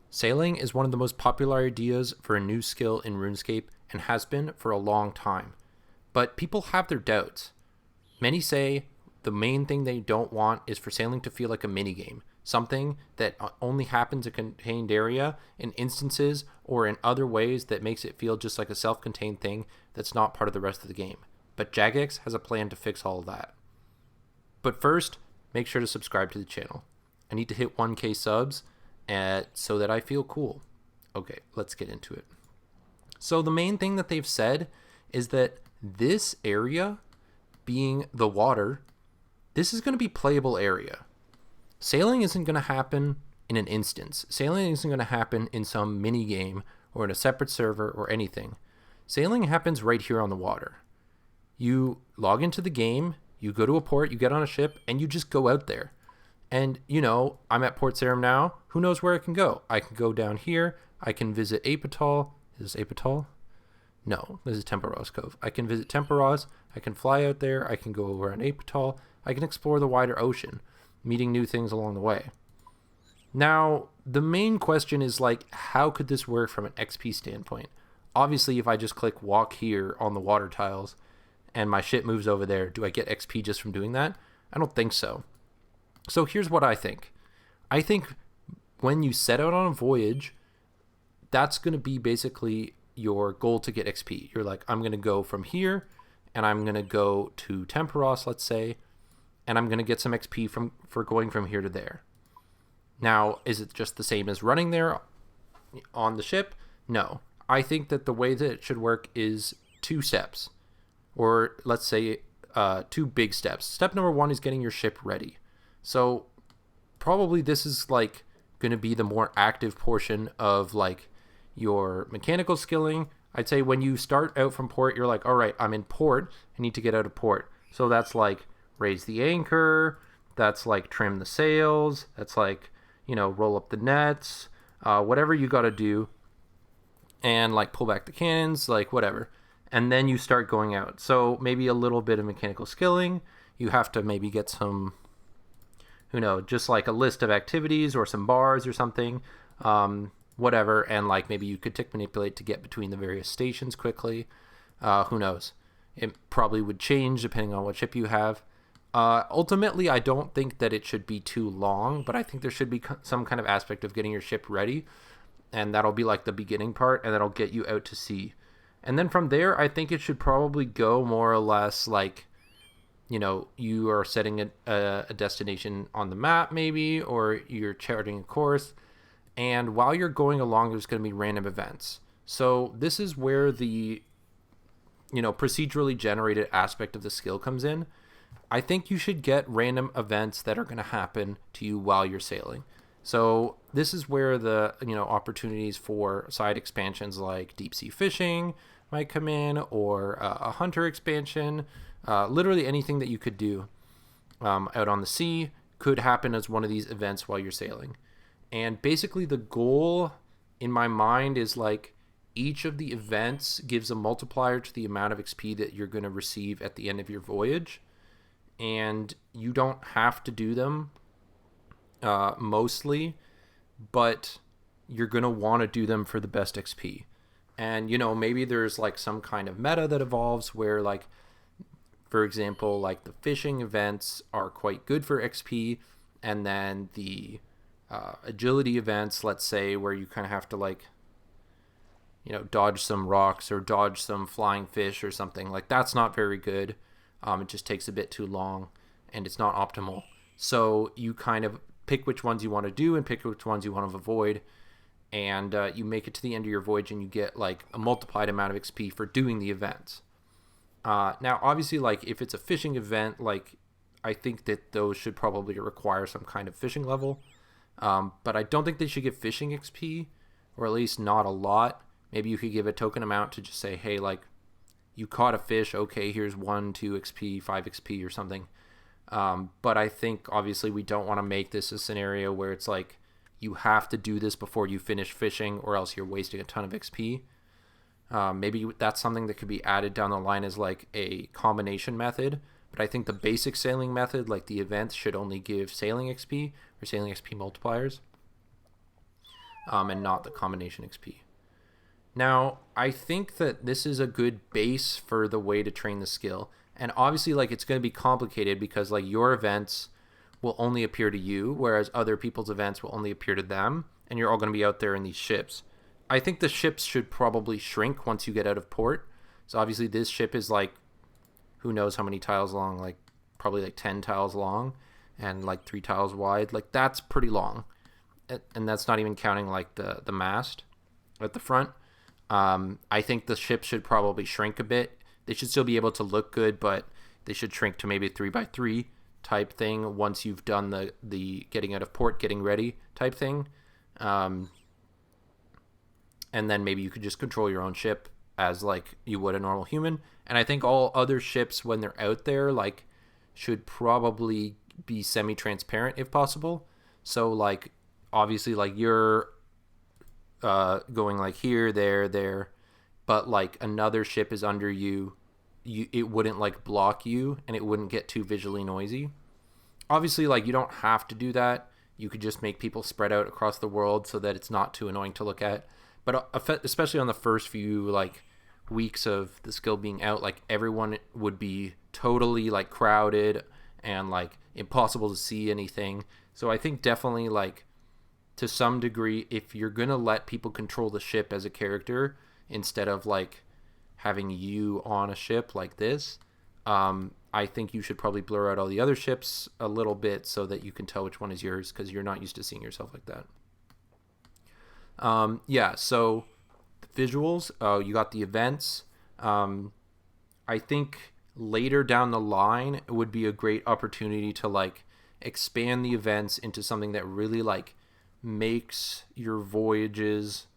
Sailing is one of the most popular ideas for a new skill in RuneScape and has been for a long time. But people have their doubts. Many say the main thing they don't want is for sailing to feel like a minigame, something that only happens in a contained area, in instances, or in other ways that makes it feel just like a self-contained thing that's not part of the rest of the game. But Jagex has a plan to fix all of that. But first, make sure to subscribe to the channel. I need to hit 1K subs so that I feel cool. Okay, let's get into it. So the main thing that they've said is that this area, being the water, this is going to be playable area. Sailing isn't going to happen in an instance. Sailing isn't going to happen in some mini game or in a separate server or anything. Sailing happens right here on the water. You log into the game, you go to a port, you get on a ship, and you just go out there. And, you know, I'm at Port Sarim now. Who knows where I can go? I can go down here. I can visit Apital. Is this Apital? No, this is Temperos Cove. I can visit Temperos. I can fly out there. I can go over on Apital. I can explore the wider ocean, meeting new things along the way. Now, the main question is, like, how could this work from an XP standpoint? Obviously, if I just click walk here on the water tiles and my ship moves over there, do I get XP just from doing that? I don't think so. So here's what I think. I think when you set out on a voyage, that's going to be basically your goal to get XP. You're like, I'm going to go from here, and I'm going to go to Temperos, let's say, and I'm going to get some XP for going from here to there. Now, is it just the same as running there on the ship? No. I think that the way that it should work is 2 steps, or let's say 2 big steps. Step number 1 is getting your ship ready. So probably this is like going to be the more active portion of like your mechanical skilling. I'd say when you start out from port, you're like, all right, I'm in port. I need to get out of port. So that's like raise the anchor. That's like trim the sails. That's like, you know, roll up the nets, whatever you got to do, and like pull back the cannons, like whatever. And then you start going out. So maybe a little bit of mechanical skilling. You have to maybe get some, who knows, just like a list of activities or some bars or something, whatever, and like maybe you could tick manipulate to get between the various stations quickly. Who knows? It probably would change depending on what ship you have. Ultimately, I don't think that it should be too long, but I think there should be some kind of aspect of getting your ship ready, and that'll be like the beginning part, and that'll get you out to sea. And then from there, I think it should probably go more or less like, you know, you are setting a destination on the map maybe, or you're charting a course. And while you're going along, there's going to be random events. So this is where the, you know, procedurally generated aspect of the skill comes in. I think you should get random events that are going to happen to you while you're sailing. So this is where the, you know, opportunities for side expansions like deep sea fishing might come in, or a hunter expansion. Literally anything that you could do out on the sea could happen as one of these events while you're sailing. And basically the goal in my mind is like each of the events gives a multiplier to the amount of XP that you're going to receive at the end of your voyage. And you don't have to do them mostly, but you're going to want to do them for the best XP. And, you know, maybe there's like some kind of meta that evolves where, like, for example, like the fishing events are quite good for XP, and then the agility events, let's say, where you kind of have to like, you know, dodge some rocks or dodge some flying fish or something, like that's not very good. It just takes a bit too long and it's not optimal. So you kind of pick which ones you want to do and pick which ones you want to avoid, and you make it to the end of your voyage and you get like a multiplied amount of XP for doing the events. Now, obviously, like if it's a fishing event, like I think that those should probably require some kind of fishing level. But I don't think they should give fishing XP, or at least not a lot. Maybe you could give a token amount to just say, hey, like you caught a fish. Okay, here's 1, 2 XP, 5 XP or something. But I think obviously we don't want to make this a scenario where it's like you have to do this before you finish fishing, or else you're wasting a ton of XP. Maybe that's something that could be added down the line as like a combination method. But I think the basic sailing method, like the events, should only give sailing XP or sailing XP multipliers. and not the combination XP. Now, I think that this is a good base for the way to train the skill. And obviously, like, it's going to be complicated because, like, your events will only appear to you, whereas other people's events will only appear to them, and you're all going to be out there in these ships. I think the ships should probably shrink once you get out of port. So obviously this ship is like, who knows how many tiles long, like probably like 10 tiles long and like 3 tiles wide. Like that's pretty long. And that's not even counting like the mast at the front. I think the ship should probably shrink a bit. They should still be able to look good, but they should shrink to maybe 3x3 type thing once you've done the getting out of port, getting ready type thing. And then maybe you could just control your own ship as like you would a normal human. And I think all other ships when they're out there like should probably be semi-transparent if possible. So like obviously like you're going like here, there, but like another ship is under you, it wouldn't like block you and it wouldn't get too visually noisy. Obviously like you don't have to do that. You could just make people spread out across the world so that it's not too annoying to look at. But especially on the first few like weeks of the skill being out, like everyone would be totally like crowded and like impossible to see anything. So I think definitely like to some degree, if you're gonna let people control the ship as a character instead of like having you on a ship like this, I think you should probably blur out all the other ships a little bit so that you can tell which one is yours, because you're not used to seeing yourself like that. Yeah, so the visuals, you got the events. I think later down the line it would be a great opportunity to like expand the events into something that really like makes your voyages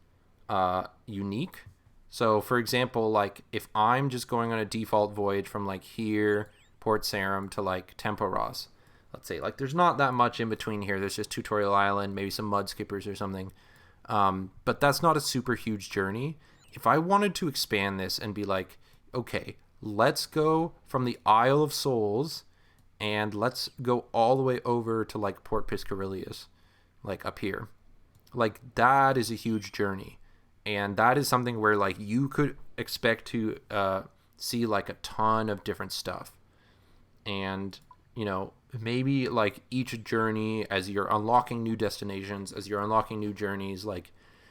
unique. So for example, like if I'm just going on a default voyage from like here, Port Sarum to like Temporos, let's say, like there's not that much in between here. There's just Tutorial Island, maybe some mud skippers or something. But that's not a super huge journey. If I wanted to expand this and be like, okay, let's go from the Isle of Souls and let's go all the way over to like Port Piscarilius, like up here. Like that is a huge journey. And that is something where like you could expect to see like a ton of different stuff. And, you know, maybe like each journey, as you're unlocking new destinations, as you're unlocking new journeys, like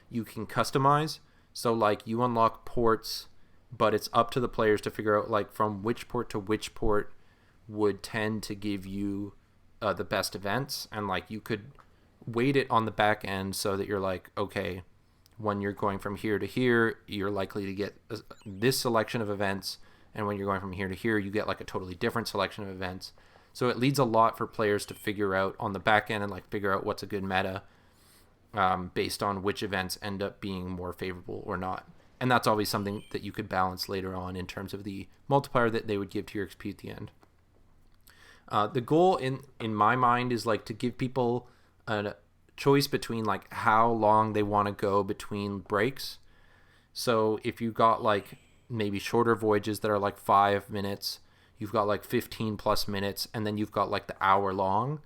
you can customize. So like you unlock ports, but it's up to the players to figure out like from which port to which port would tend to give you the best events. And like you could weight it on the back end so that you're like, okay, when you're going from here to here, you're likely to get this selection of events. And when you're going from here to here, you get like a totally different selection of events. So it leads a lot for players to figure out on the back end and like figure out what's a good meta based on which events end up being more favorable or not. And that's always something that you could balance later on in terms of the multiplier that they would give to your XP at the end. The goal in my mind is like to give people a choice between like how long they want to go between breaks. So if you got like maybe shorter voyages that are like 5 minutes, you've got like 15 plus minutes, and then you've got like the hour long.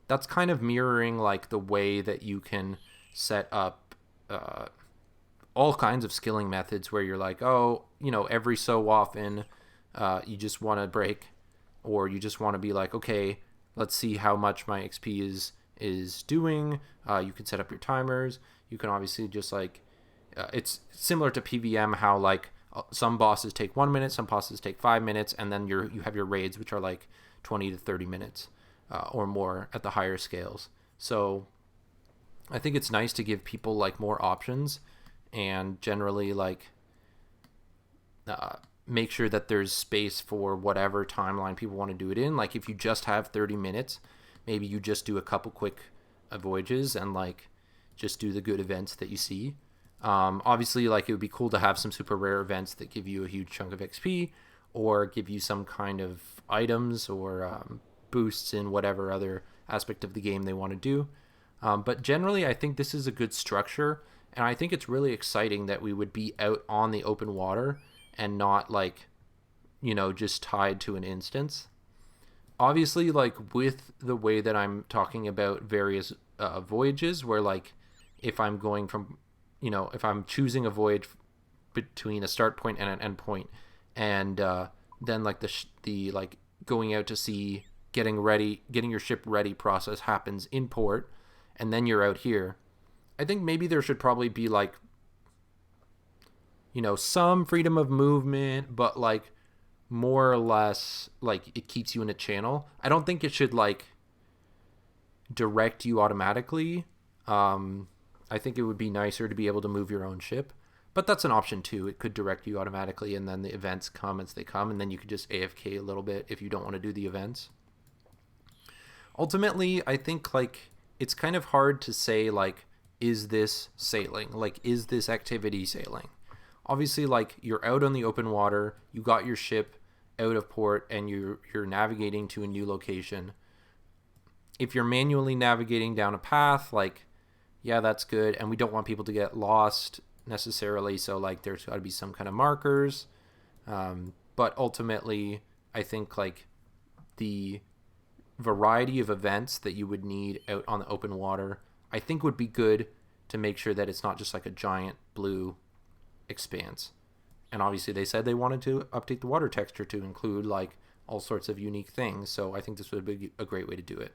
That's kind of mirroring like the way that you can set up all kinds of skilling methods where you're like, oh, you know, every so often you just want to break, or you just want to be like, okay, let's see how much my XP is doing. You can set up your timers. You can obviously just like it's similar to PVM, how like some bosses take 1 minute, some bosses take 5 minutes, and then you have your raids, which are like 20 to 30 minutes or more at the higher scales. So I think it's nice to give people like more options, and generally like make sure that there's space for whatever timeline people want to do it in. Like if you just have 30 minutes, maybe you just do a couple quick voyages and like just do the good events that you see. Obviously, like it would be cool to have some super rare events that give you a huge chunk of XP, or give you some kind of items or boosts in whatever other aspect of the game they want to do. But generally, I think this is a good structure, and I think it's really exciting that we would be out on the open water and not like, you know, just tied to an instance. Obviously, like with the way that I'm talking about various voyages, where like if I'm going from, if I'm choosing a voyage between a start point and an end point, and then like the like going out to sea, getting your ship ready process happens in port, and then you're out here. I think maybe there should probably be like, some freedom of movement, but like more or less like it keeps you in a channel. I don't think it should like direct you automatically. I think it would be nicer to be able to move your own ship, but that's an option too. It could direct you automatically, and then the events come as they come, and then you could just AFK a little bit if you don't want to do the events. Ultimately, I think like it's kind of hard to say like, is this sailing? Like, is this activity sailing? Obviously, like you're out on the open water, you got your ship out of port, and you're navigating to a new location. If you're manually navigating down a path, like, yeah, that's good, and we don't want people to get lost necessarily, so like there's got to be some kind of markers. But ultimately, I think like the variety of events that you would need out on the open water, I think would be good to make sure that it's not just like a giant blue expanse. And obviously they said they wanted to update the water texture to include like all sorts of unique things, so I think this would be a great way to do it.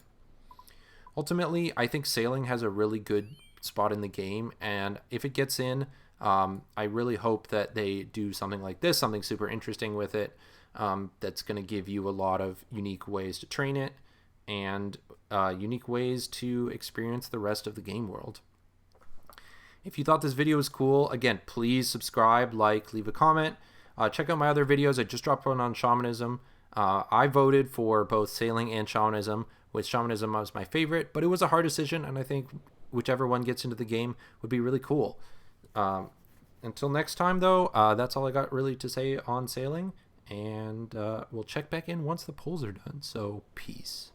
Ultimately, I think sailing has a really good spot in the game, and if it gets in, I really hope that they do something like this, something super interesting with it, that's going to give you a lot of unique ways to train it and unique ways to experience the rest of the game world. If you thought this video was cool, again, please subscribe, like, leave a comment. Check out my other videos. I just dropped one on shamanism. I voted for both sailing and shamanism, with shamanism was my favorite, but it was a hard decision, and I think whichever one gets into the game would be really cool. Until next time, though, that's all I got really to say on sailing, and we'll check back in once the polls are done, so peace.